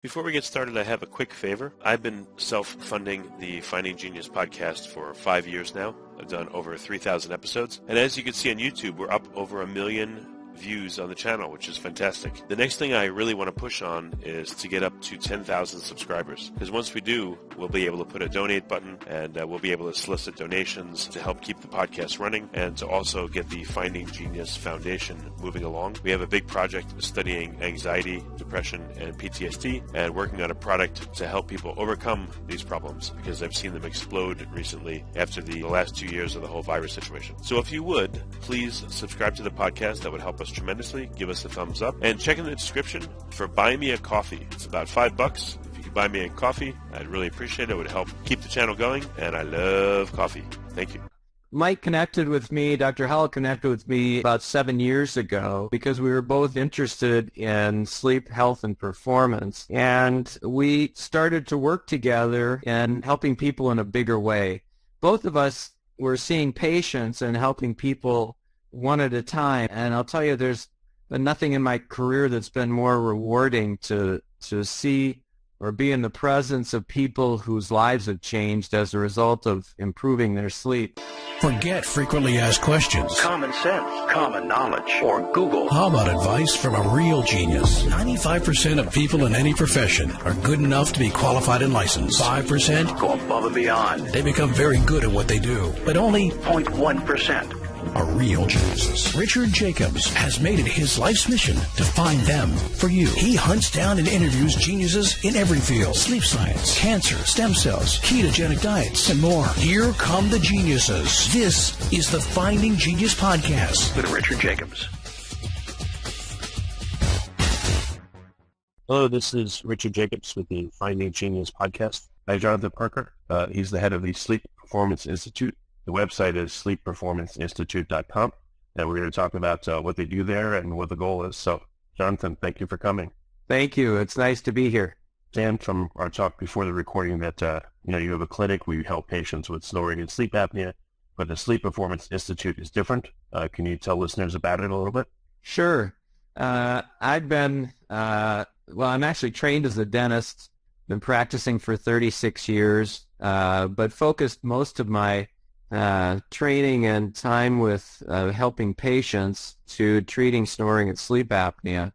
Before we get started, I have a quick favor. I've been self-funding the Finding Genius podcast for 5 years now. I've done over 3,000 episodes. And as you can see on YouTube, we're up over 1 million views on the channel, which is fantastic. The next thing I really want to push on is to get up to 10,000 subscribers. Because once we do, we'll be able to put a donate button and we'll be able to solicit donations to help keep the podcast running and to also get the Finding Genius Foundation moving along. We have a big project studying anxiety, depression, and PTSD and working on a product to help people overcome these problems because I've seen them explode recently after the last 2 years of the whole virus situation. So if you would, please subscribe to the podcast. That would help us tremendously. Give us a thumbs up and check in the description for Buy Me a Coffee. It's about $5. If you could buy me a coffee, I'd really appreciate it. It would help keep the channel going, and I love coffee. Thank you. Mike connected with me, Dr. Howell connected with me about 7 years ago because we were both interested in sleep, health, and performance. And we started to work together in helping people in a bigger way. Both of us were seeing patients and helping people one at a time. And I'll tell you, there's been nothing in my career that's been more rewarding to see or be in the presence of people whose lives have changed as a result of improving their sleep. Forget frequently asked questions, common sense, common knowledge, or Google. How about advice from a real genius? 95% of people in any profession are good enough to be qualified and licensed. 5% go above and beyond. They become very good at what they do, but only 0.1% are real geniuses. Richard Jacobs has made it his life's mission to find them for you. He hunts down and interviews geniuses in every field: sleep science, cancer, stem cells, ketogenic diets, and more. Here come the geniuses. This is the Finding Genius Podcast with Richard Jacobs. Hello, this is Richard Jacobs with the Finding Genius Podcast. I'm Jonathan Parker. He's the head of the Sleep Performance Institute. The website is sleepperformanceinstitute.com, and we're going to talk about what they do there and what the goal is. So, Jonathan, thank you for coming. Thank you. It's nice to be here. Dan, from our talk before the recording, that you have a clinic where you help patients with snoring and sleep apnea, but the Sleep Performance Institute is different. Can you tell listeners about it a little bit? Sure. I've been, I'm actually trained as a dentist, been practicing for 36 years, but focused most of my training and time with helping patients to treating snoring and sleep apnea.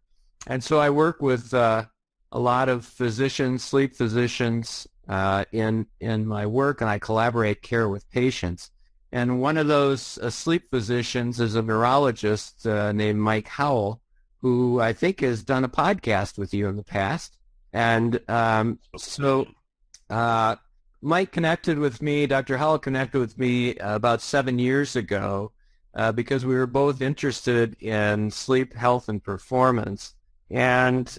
And so I work with a lot of physicians, sleep physicians in my work, and I collaborate care with patients. And one of those sleep physicians is a neurologist named Mike Howell, who I think has done a podcast with you in the past. And Mike connected with me, Dr. Howell connected with me about 7 years ago because we were both interested in sleep, health, and performance. And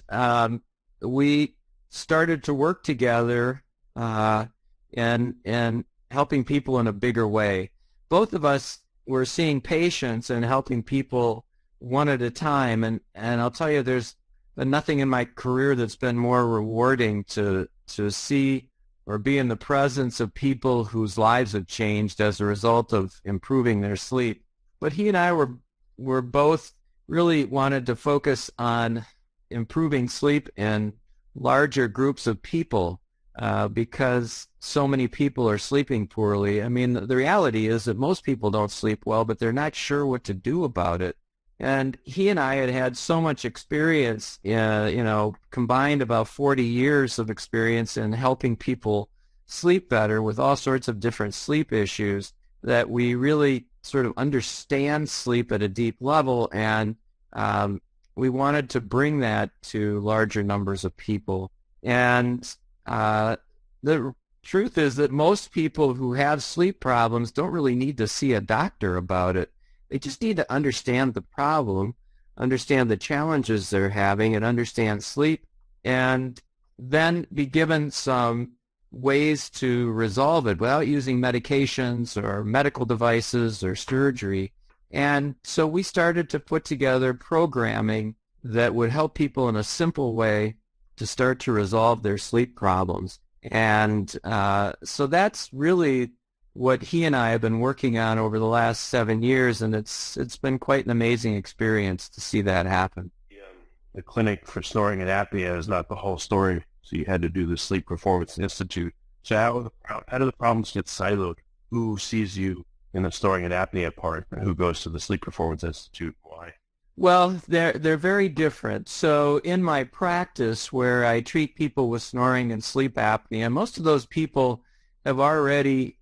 we started to work together in helping people in a bigger way. Both of us were seeing patients and helping people one at a time. And I'll tell you, there's been nothing in my career that's been more rewarding to see or be in the presence of people whose lives have changed as a result of improving their sleep. But he and I were both really wanted to focus on improving sleep in larger groups of people because so many people are sleeping poorly. I mean, the reality is that most people don't sleep well, but they're not sure what to do about it. And he and I had so much experience, combined about 40 years of experience in helping people sleep better with all sorts of different sleep issues, that we really sort of understand sleep at a deep level. And we wanted to bring that to larger numbers of people. And the truth is that most people who have sleep problems don't really need to see a doctor about it. They just need to understand the problem, understand the challenges they're having, and understand sleep, and then be given some ways to resolve it without using medications or medical devices or surgery. And so we started to put together programming that would help people in a simple way to start to resolve their sleep problems. And so that's really what he and I have been working on over the last 7 years, and it's been quite an amazing experience to see that happen. The clinic for snoring and apnea is not the whole story. So you had to do the Sleep Performance Institute. So how do the problems get siloed? Who sees you in the snoring and apnea part, and who goes to the Sleep Performance Institute? Why? Well, they're very different. So in my practice, where I treat people with snoring and sleep apnea, most of those people have already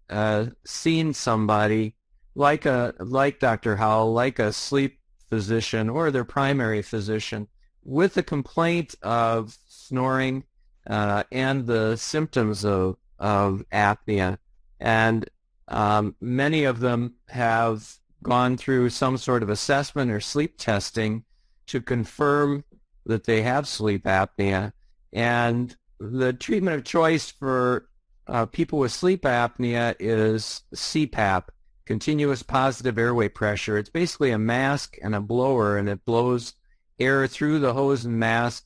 seen somebody like Dr. Howell, like a sleep physician or their primary physician, with a complaint of snoring and the symptoms of apnea. And many of them have gone through some sort of assessment or sleep testing to confirm that they have sleep apnea. And the treatment of choice for people with sleep apnea is CPAP, continuous positive airway pressure. It's basically a mask and a blower, and it blows air through the hose and mask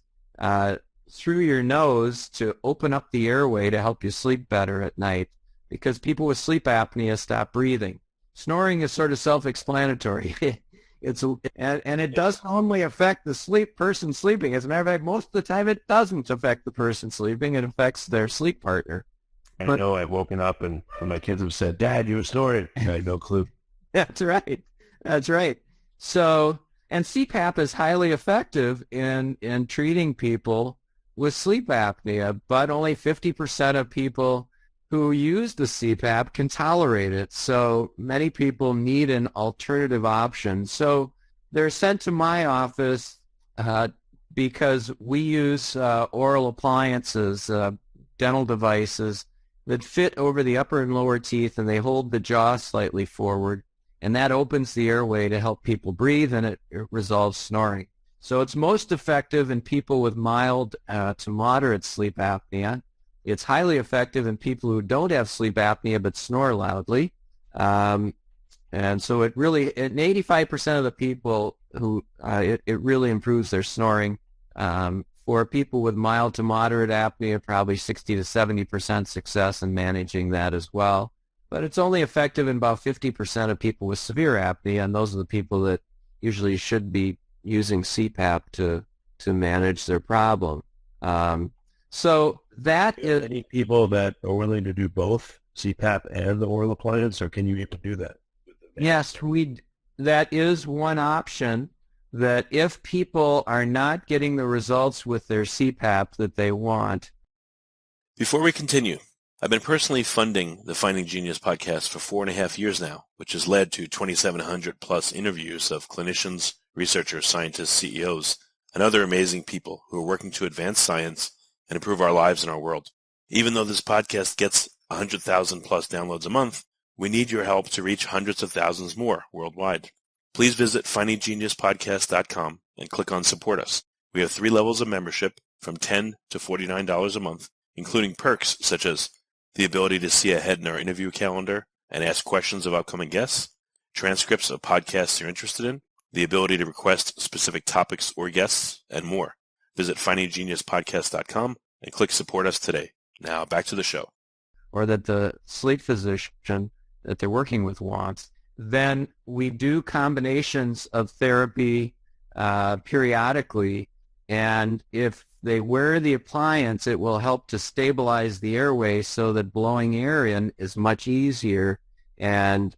through your nose to open up the airway to help you sleep better at night, because people with sleep apnea stop breathing. Snoring is sort of self-explanatory. And it doesn't only affect the person sleeping. As a matter of fact, most of the time it doesn't affect the person sleeping. It affects their sleep partner. I know I've woken up and my kids have said, "Dad, you were snoring." I had no clue. That's right. That's right. So, and CPAP is highly effective in treating people with sleep apnea, but only 50% of people who use the CPAP can tolerate it. So many people need an alternative option. So they're sent to my office because we use oral appliances, dental devices that fit over the upper and lower teeth, and they hold the jaw slightly forward, and that opens the airway to help people breathe, and it resolves snoring. So it's most effective in people with mild to moderate sleep apnea. It's highly effective in people who don't have sleep apnea but snore loudly. And so it really, in 85% of the people who, it really improves their snoring. For people with mild to moderate apnea, probably 60 to 70% success in managing that as well. But it's only effective in about 50% of people with severe apnea, and those are the people that usually should be using CPAP to manage their problem. So that is... Any people that are willing to do both CPAP and the oral appliance, or can you even do that? Yes, that is one option, that if people are not getting the results with their CPAP that they want. Before we continue, I've been personally funding the Finding Genius podcast for 4.5 years now, which has led to 2,700 plus interviews of clinicians, researchers, scientists, CEOs, and other amazing people who are working to advance science and improve our lives and our world. Even though this podcast gets 100,000 plus downloads a month, we need your help to reach hundreds of thousands more worldwide. Please visit findinggeniuspodcast.com and click on Support Us. We have 3 levels of membership from $10 to $49 a month, including perks such as the ability to see ahead in our interview calendar and ask questions of upcoming guests, transcripts of podcasts you're interested in, the ability to request specific topics or guests, and more. Visit findinggeniuspodcast.com and click Support Us today. Now back to the show. Or that the sleep physician that they're working with wants. Then we do combinations of therapy periodically, and if they wear the appliance, it will help to stabilize the airway so that blowing air in is much easier and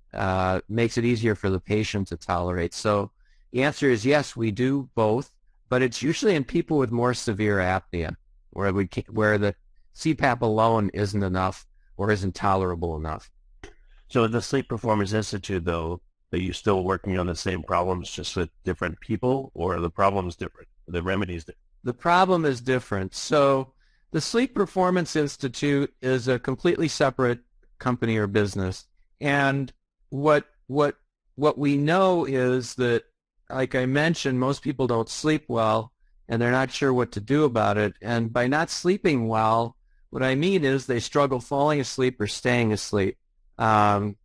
makes it easier for the patient to tolerate. So the answer is yes, we do both, but it's usually in people with more severe apnea, where the CPAP alone isn't enough or isn't tolerable enough. So in the Sleep Performance Institute, though, are you still working on the same problems just with different people, or are the problems different, the remedies different? The problem is different. So the Sleep Performance Institute is a completely separate company or business. And what we know is that, like I mentioned, most people don't sleep well, and they're not sure what to do about it. And by not sleeping well, what I mean is they struggle falling asleep or staying asleep. And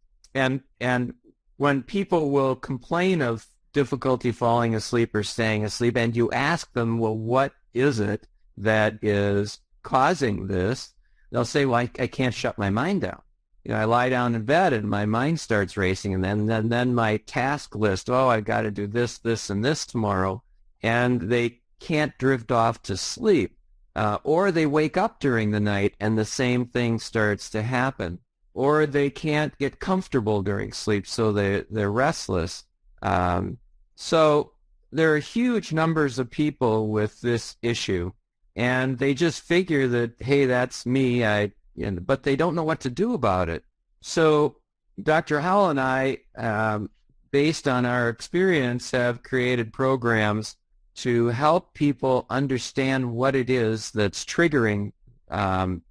when people will complain of difficulty falling asleep or staying asleep, and you ask them, well, what is it that is causing this? They'll say, well, I can't shut my mind down. I lie down in bed and my mind starts racing, and then my task list, I've got to do this, this, and this tomorrow, and they can't drift off to sleep. or they wake up during the night and the same thing starts to happen, or they can't get comfortable during sleep, so they're restless. So there are huge numbers of people with this issue, and they just figure that, hey, that's me, but they don't know what to do about it. So Dr. Howell and I, based on our experience, have created programs to help people understand what it is that's triggering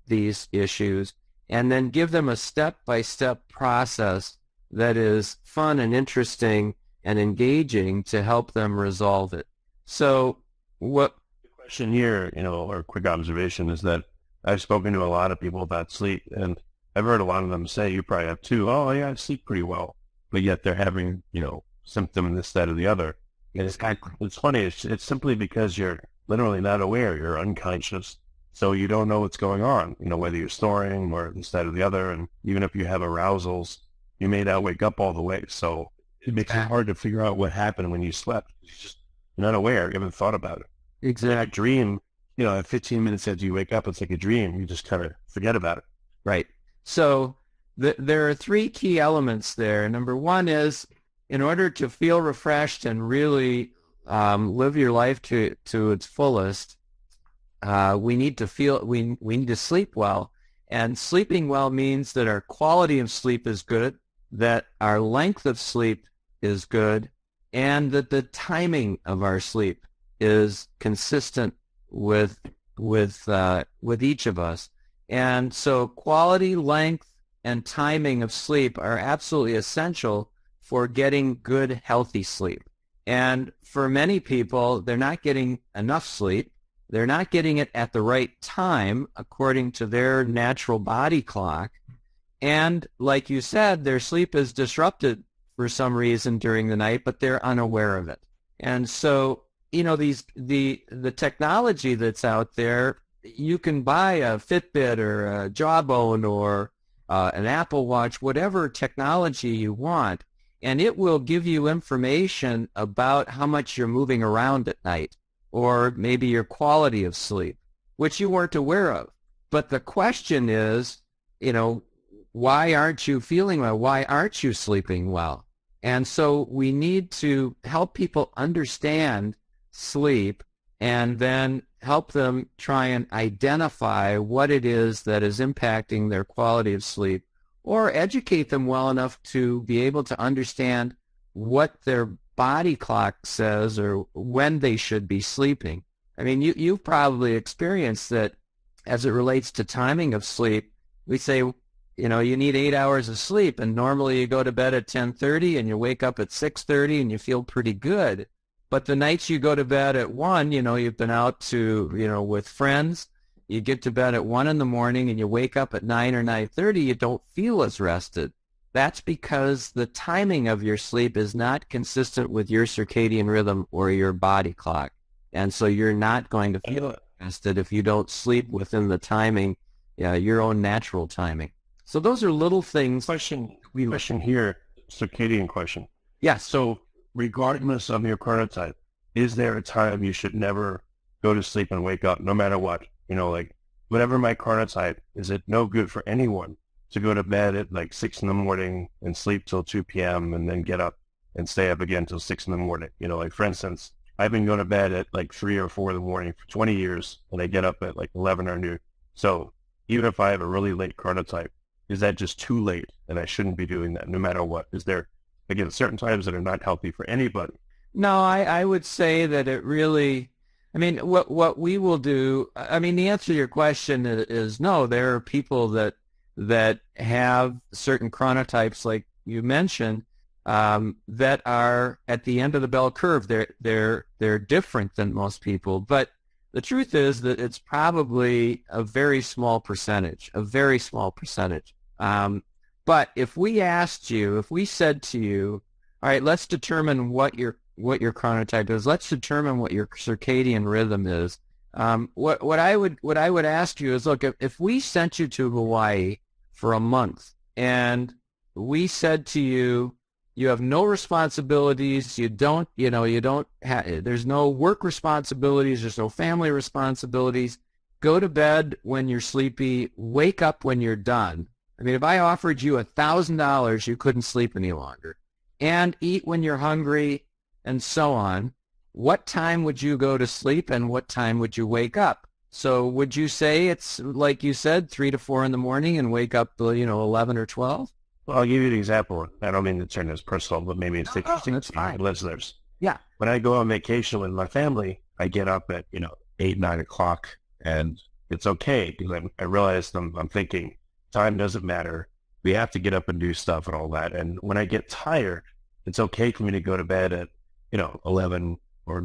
these issues, and then give them a step-by-step process that is fun and interesting and engaging to help them resolve it. So what The question here, or quick observation, is that I've spoken to a lot of people about sleep, and I've heard a lot of them say, you probably have too, oh yeah, I sleep pretty well, but yet they're having, symptom this, that, or the other. And it's funny, it's simply because you're literally not aware, you're unconscious, so you don't know what's going on, whether you're snoring or this, that, or the other, and even if you have arousals, you may not wake up all the way, so it makes it hard to figure out what happened when you slept. You're not aware, you haven't thought about it. exactly? A dream, 15 minutes after you wake up, it's like a dream, you just kind of forget about it. Right. So there are three key elements there. Number one is, in order to feel refreshed and really live your life to its fullest, we need to sleep well. And sleeping well means that our quality of sleep is good, that our length of sleep is good, and that the timing of our sleep is consistent with each of us. And so quality, length, and timing of sleep are absolutely essential for getting good, healthy sleep. And for many people, they're not getting enough sleep. They're not getting it at the right time according to their natural body clock. And like you said, their sleep is disrupted for some reason during the night, but they're unaware of it. And so, the technology that's out there, you can buy a Fitbit or a Jawbone or an Apple Watch, whatever technology you want, and it will give you information about how much you're moving around at night, or maybe your quality of sleep, which you weren't aware of. But the question is, why aren't you feeling well? Why aren't you sleeping well? And so we need to help people understand sleep and then help them try and identify what it is that is impacting their quality of sleep, or educate them well enough to be able to understand what their body clock says or when they should be sleeping. I mean, you've probably experienced that as it relates to timing of sleep. We say, you need 8 hours of sleep, and normally you go to bed at 10:30 and you wake up at 6:30 and you feel pretty good. But the nights you go to bed at 1, you've been out to, with friends, you get to bed at 1 in the morning and you wake up at 9 or 9:30, you don't feel as rested. That's because the timing of your sleep is not consistent with your circadian rhythm or your body clock. And so you're not going to feel rested if you don't sleep within the timing, your own natural timing. So those are little things. Question here, circadian question. Yes. So regardless of your chronotype, is there a time you should never go to sleep and wake up, no matter what? Whatever my chronotype, is it no good for anyone to go to bed at like 6 in the morning and sleep till 2 p.m. and then get up and stay up again till 6 in the morning? For instance, I've been going to bed at like 3 or 4 in the morning for 20 years, and I get up at like 11 or noon. So even if I have a really late chronotype, is that just too late and I shouldn't be doing that no matter what? Is there, again, certain times that are not healthy for anybody? No, I would say that it really, what we will do, the answer to your question is no. There are people that have certain chronotypes, like you mentioned, that are at the end of the bell curve. They're different than most people, but the truth is that it's probably a very small percentage. But if we said to you, all right, let's determine what your chronotype is. Let's determine what your circadian rhythm is. What I would ask you is, look, if we sent you to Hawaii for a month and we said to you, you have no responsibilities, there's no work responsibilities, there's no family responsibilities, go to bed when you're sleepy, wake up when you're done. I mean, if I offered you $1,000, you couldn't sleep any longer, and eat when you're hungry, and so on, what time would you go to sleep and what time would you wake up? So would you say it's, like you said, 3 to 4 in the morning and wake up, 11 or 12? Well, I'll give you an example. I don't mean to turn this personal, but maybe it's interesting that's to fine. listeners. Yeah. When I go on vacation with my family, I get up at, 8, 9 o'clock, and it's okay because I realize I'm thinking time doesn't matter. We have to get up and do stuff and all that. And when I get tired, it's okay for me to go to bed at, 11 or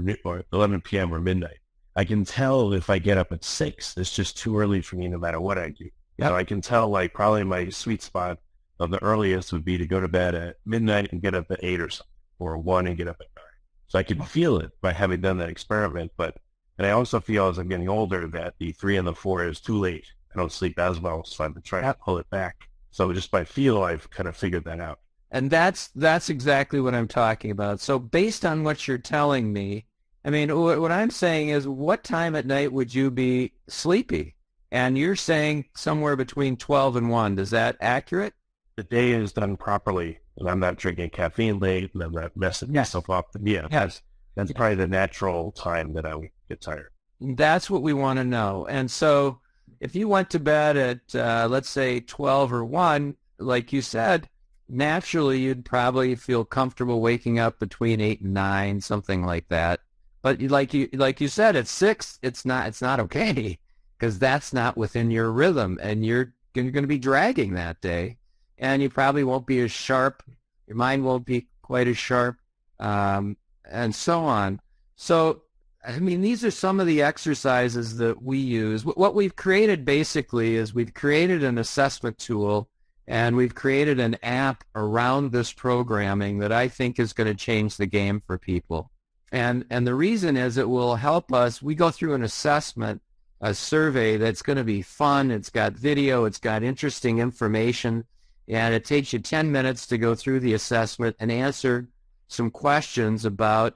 11 p.m. or midnight. I can tell if I get up at 6, it's just too early for me no matter what I do. Yep. So I can tell, like, probably my sweet spot of the earliest would be to go to bed at midnight and get up at 8 or something, or 1 and get up at 9. So I can feel it by having done that experiment. And I also feel as I'm getting older that the 3 and the 4 is too late. I don't sleep as well, so I've been trying to pull it back. So just by feel, I've kind of figured that out. And that's exactly what I'm talking about. So based on what you're telling me, I mean, what I'm saying is, what time at night would you be sleepy? And you're saying somewhere between 12 and 1. Is that accurate? The day is done properly, and I'm not drinking caffeine late, and I'm not messing myself up. Yeah, yes. That's probably the natural time that I would get tired. That's what we want to know. And so if you went to bed at, let's say, 12 or 1, like you said, naturally you'd probably feel comfortable waking up between 8 and 9, something like that. But like you said, at 6, it's not okay, because that's not within your rhythm, and you're going to be dragging that day, and you probably won't be as sharp. Your mind won't be quite as sharp, and so on. So, I mean, these are some of the exercises that we use. What we've created basically is we've created an assessment tool, and we've created an app around this programming that I think is going to change the game for people. And the reason is it will help us. We go through an assessment, a survey that's going to be fun. It's got video. It's got interesting information. And it takes you 10 minutes to go through the assessment and answer some questions about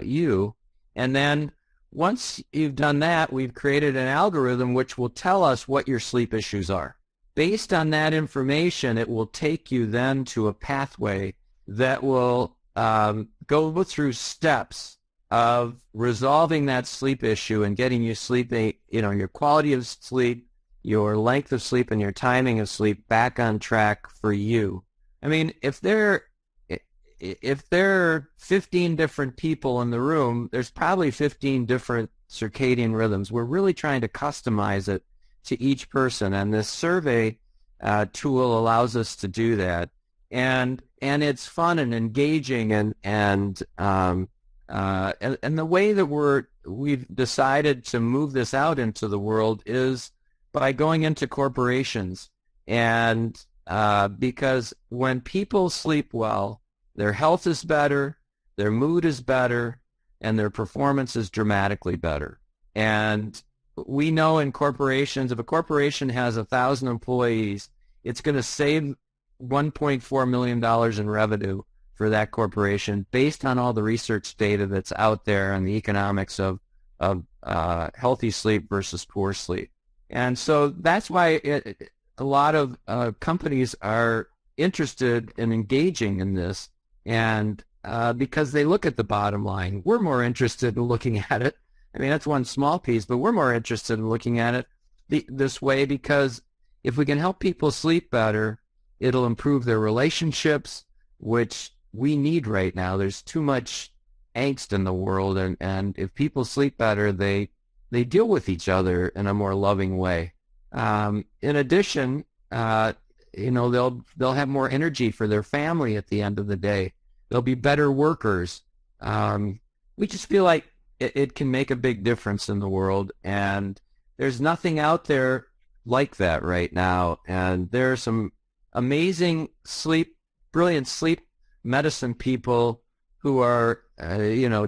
you. And then once you've done that, we've created an algorithm which will tell us what your sleep issues are. Based on that information, it will take you then to a pathway that will go through steps of resolving that sleep issue and getting you sleeping, your quality of sleep, your length of sleep, and your timing of sleep back on track for you. I mean, if there are 15 different people in the room, there's probably 15 different circadian rhythms. We're really trying to customize it to each person, and this survey tool allows us to do that. And it's fun and engaging, and the way that we've decided to move this out into the world is by going into corporations, and because when people sleep well, their health is better, their mood is better, and their performance is dramatically better. And we know in corporations, if a corporation has 1,000 employees, it's going to save $1.4 million in revenue for that corporation based on all the research data that's out there and the economics of healthy sleep versus poor sleep. And so that's why a lot of companies are interested in engaging in this, and because they look at the bottom line. We're more interested in looking at it. I mean, that's one small piece, but we're more interested in looking at it this way, because if we can help people sleep better, it'll improve their relationships, which we need right now. There's too much angst in the world, and if people sleep better, they deal with each other in a more loving way. In addition, they'll have more energy for their family at the end of the day. They'll be better workers. We just feel like it can make a big difference in the world, and there's nothing out there like that right now. And there are some amazing brilliant sleep medicine people who are,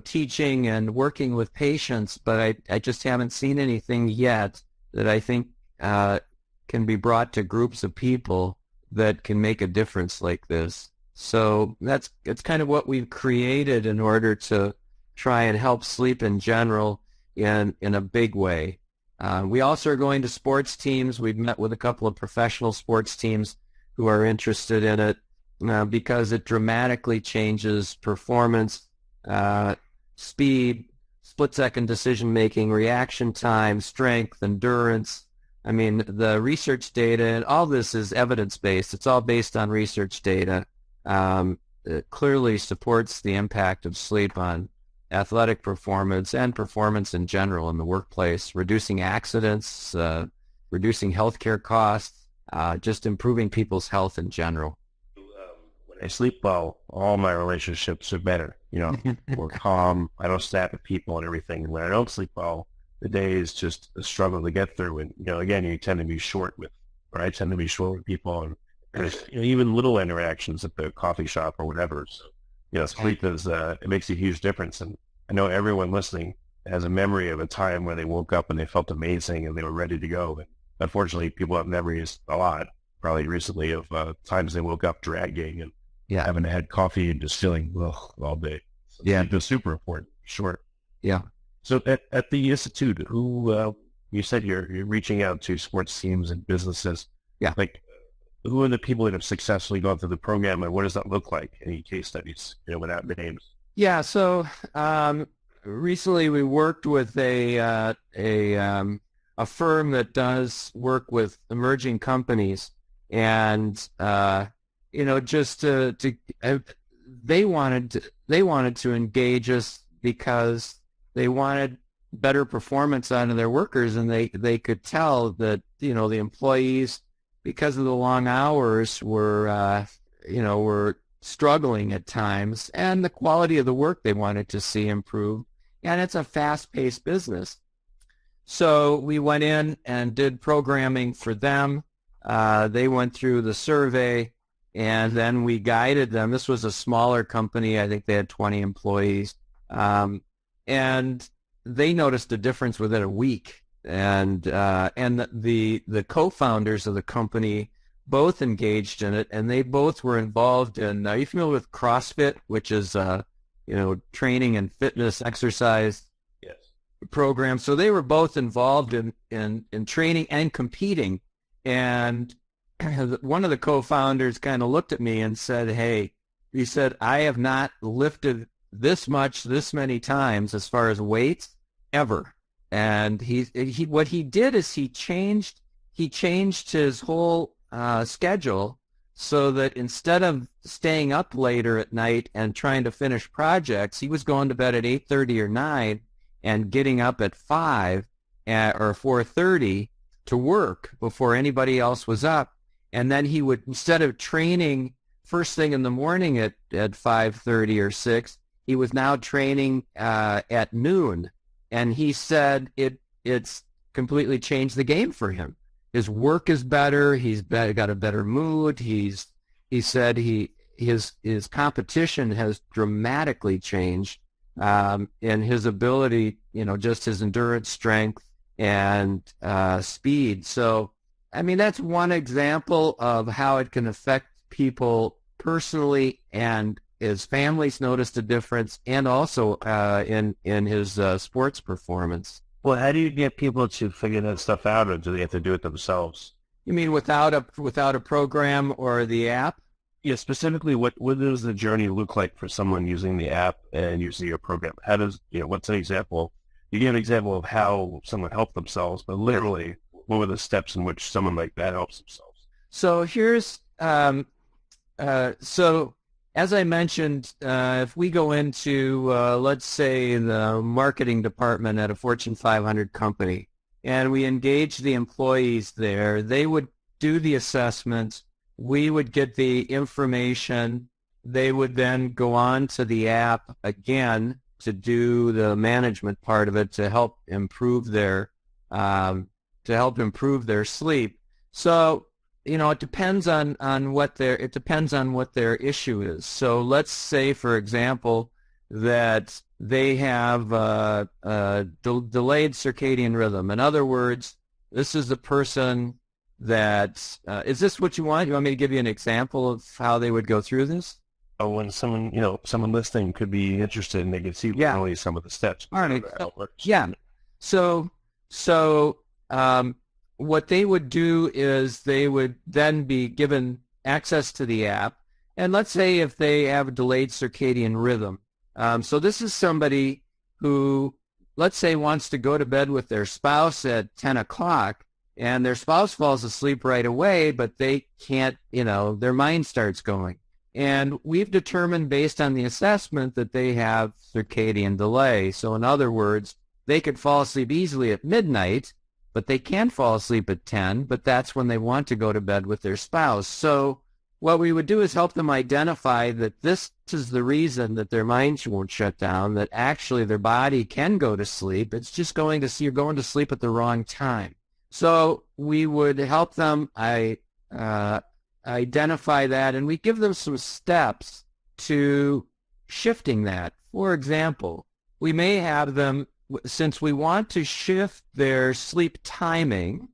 teaching and working with patients, but I just haven't seen anything yet that I think can be brought to groups of people that can make a difference like this. So it's kind of what we've created in order to try and help sleep in general in a big way. We also are going to sports teams. We've met with a couple of professional sports teams who are interested in it because it dramatically changes performance, speed, split-second decision-making, reaction time, strength, endurance. I mean, the research data, and all this is evidence-based. It's all based on research data. It clearly supports the impact of sleep on athletic performance and performance in general in the workplace, reducing accidents, reducing healthcare costs, just improving people's health in general. When I sleep well, all my relationships are better. More calm. I don't snap at people and everything. When I don't sleep well, the day is just a struggle to get through. And, again, I tend to be short with people and even little interactions at the coffee shop or whatever. So, sleep is, it makes a huge difference. And I know everyone listening has a memory of a time where they woke up and they felt amazing and they were ready to go. And unfortunately, people have memories a lot, probably recently, of times they woke up dragging and haven't had coffee and just feeling all day. So sleep is super important, sure. Yeah. So at the Institute, who you said you're reaching out to sports teams and businesses. Yeah. Like, who are the people that have successfully gone through the program, and what does that look like? Any case studies, without names? Yeah. So recently we worked with a firm that does work with emerging companies, and just they wanted to engage us because they wanted better performance out of their workers, and they could tell that the employees, because of the long hours, were struggling at times, and the quality of the work they wanted to see improve. And it's a fast-paced business. So we went in and did programming for them. They went through the survey, and then we guided them. This was a smaller company. I think they had 20 employees. And they noticed a difference within a week. And the co-founders of the company both engaged in it, and they both were involved in. Are you familiar with CrossFit, which is training and fitness exercise program? So they were both involved in training and competing. And one of the co-founders kind of looked at me and said, "Hey," he said, "I have not lifted this much, this many times as far as weight ever." And he what he did is he changed his whole schedule so that instead of staying up later at night and trying to finish projects, he was going to bed at 8:30 or 9 and getting up at 5 or 4:30 to work before anybody else was up. And then he would, instead of training first thing in the morning at 5:30 or 6, he was now training at noon. And he said it's completely changed the game for him. His work is better. He's got a better mood. He said his competition has dramatically changed in his ability, just his endurance, strength, and speed. So, I mean, that's one example of how it can affect people personally, and his families noticed a difference, and also in his sports performance. Well, how do you get people to figure that stuff out, or do they have to do it themselves? You mean without a program or the app? Yeah, specifically, what does the journey look like for someone using the app and using your program? How does, what's an example? You give an example of how someone helped themselves, but literally, what were the steps in which someone like that helps themselves? So here's, as I mentioned, if we go into, let's say, the marketing department at a Fortune 500 company, and we engage the employees there, they would do the assessments, we would get the information, they would then go on to the app again to do the management part of it to help improve their sleep. So, it depends on what their issue is. So let's say, for example, that they have delayed circadian rhythm. In other words, this is a person that is this what you want? You want me to give you an example of how they would go through this? Oh, when someone listening could be interested, and they can see only some of the steps. All right. Yeah. So what they would do is they would then be given access to the app. And let's say if they have a delayed circadian rhythm. So this is somebody who, let's say, wants to go to bed with their spouse at 10 o'clock, and their spouse falls asleep right away, but they can't, their mind starts going. And we've determined based on the assessment that they have circadian delay. So in other words, they could fall asleep easily at midnight, but they can fall asleep at 10, but that's when they want to go to bed with their spouse. So what we would do is help them identify that this is the reason that their minds won't shut down, that actually their body can go to sleep. It's just you're going to sleep at the wrong time. So we would help them identify that, and we give them some steps to shifting that. For example, we may have them, since we want to shift their sleep timing,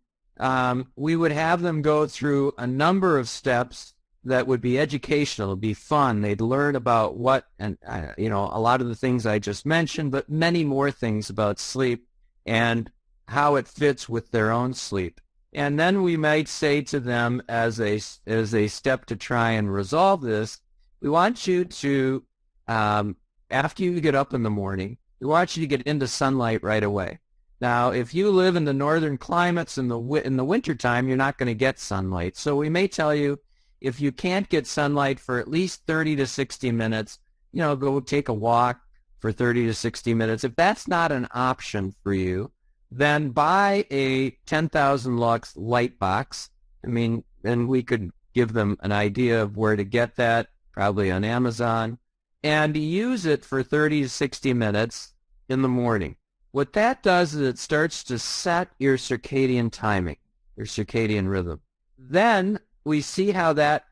we would have them go through a number of steps that would be educational, be fun. They'd learn about what, and a lot of the things I just mentioned, but many more things about sleep and how it fits with their own sleep. And then we might say to them as a step to try and resolve this, we want you to, after you get up in the morning, we want you to get into sunlight right away. Now, if you live in the northern climates in the wintertime, you're not going to get sunlight. So we may tell you, if you can't get sunlight for at least 30 to 60 minutes, go take a walk for 30 to 60 minutes. If that's not an option for you, then buy a 10,000 lux light box. And we could give them an idea of where to get that, probably on Amazon, and use it for 30 to 60 minutes in the morning. What that does is it starts to set your circadian timing, your circadian rhythm. Then we'll see how that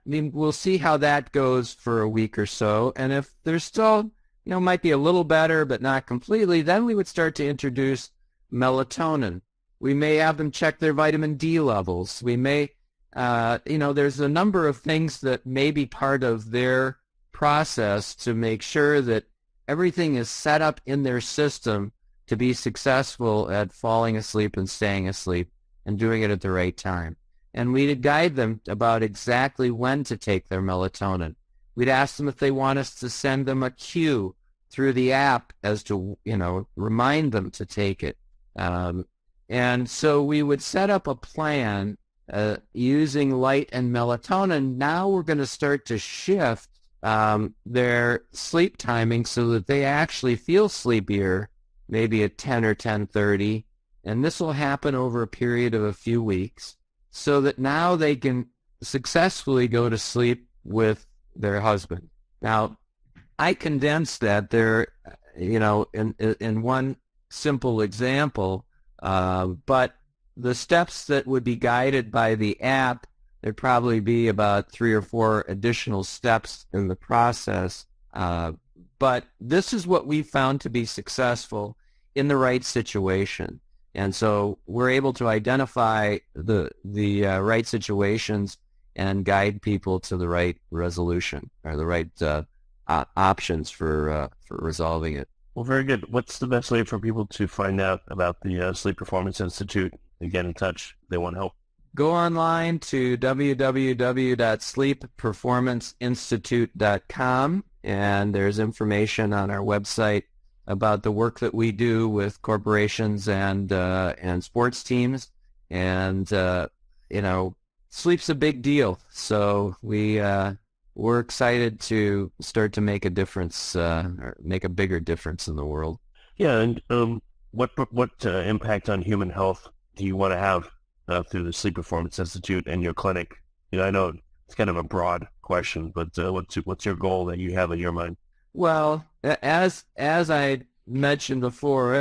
goes for a week or so. And if there's still, might be a little better, but not completely, then we would start to introduce melatonin. We may have them check their vitamin D levels. We may, there's a number of things that may be part of their process to make sure that everything is set up in their system to be successful at falling asleep and staying asleep and doing it at the right time. And we'd guide them about exactly when to take their melatonin. We'd ask them if they want us to send them a cue through the app as to, remind them to take it. And so we would set up a plan using light and melatonin. Now we're going to start to shift their sleep timing so that they actually feel sleepier, maybe at 10 or 10:30. And this will happen over a period of a few weeks, so that now they can successfully go to sleep with their husband. Now, I condensed that there, in one simple example, but the steps that would be guided by the app, there'd probably be about 3 or 4 additional steps in the process. But this is what we found to be successful in the right situation. And so we're able to identify the right situations and guide people to the right resolution or the right options for resolving it. Well, very good. What's the best way for people to find out about the Sleep Performance Institute and get in touch if they want help? Go online to www.sleepperformanceinstitute.com, and there's information on our website about the work that we do with corporations and sports teams. And sleep's a big deal, so we're excited to start to make a difference, or make a bigger difference in the world. Yeah, and what impact on human health do you want to have through the Sleep Performance Institute and your clinic? I know it's kind of a broad question, but what's your goal that you have in your mind? Well, as I mentioned before,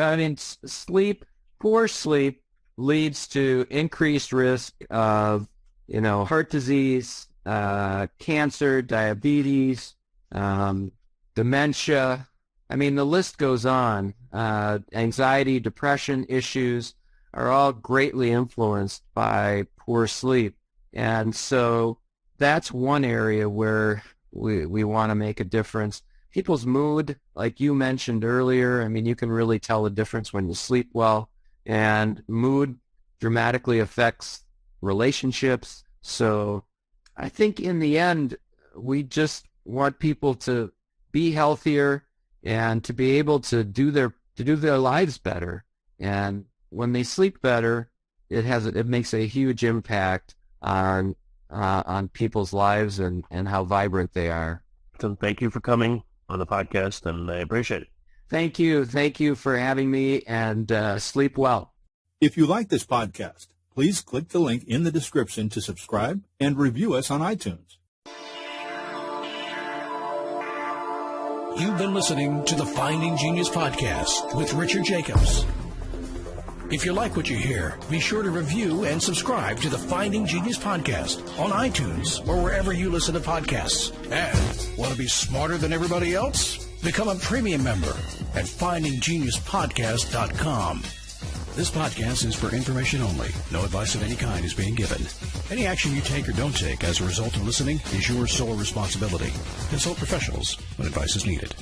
poor sleep leads to increased risk of, heart disease, cancer, diabetes, dementia. The list goes on. Anxiety, depression issues are all greatly influenced by poor sleep. And so that's one area where we want to make a difference. People's mood, like you mentioned earlier, you can really tell the difference when you sleep well. And mood dramatically affects relationships. So I think in the end, we just want people to be healthier and to be able to do their lives better. And when they sleep better, it makes a huge impact on people's lives and how vibrant they are. So thank you for coming on the podcast, and I appreciate it. Thank you. Thank you for having me, and sleep well. If you like this podcast, please click the link in the description to subscribe and review us on iTunes. You've been listening to the Finding Genius podcast with Richard Jacobs. If you like what you hear, be sure to review and subscribe to the Finding Genius podcast on iTunes or wherever you listen to podcasts. And want to be smarter than everybody else? Become a premium member at findinggeniuspodcast.com. This podcast is for information only. No advice of any kind is being given. Any action you take or don't take as a result of listening is your sole responsibility. Consult professionals when advice is needed.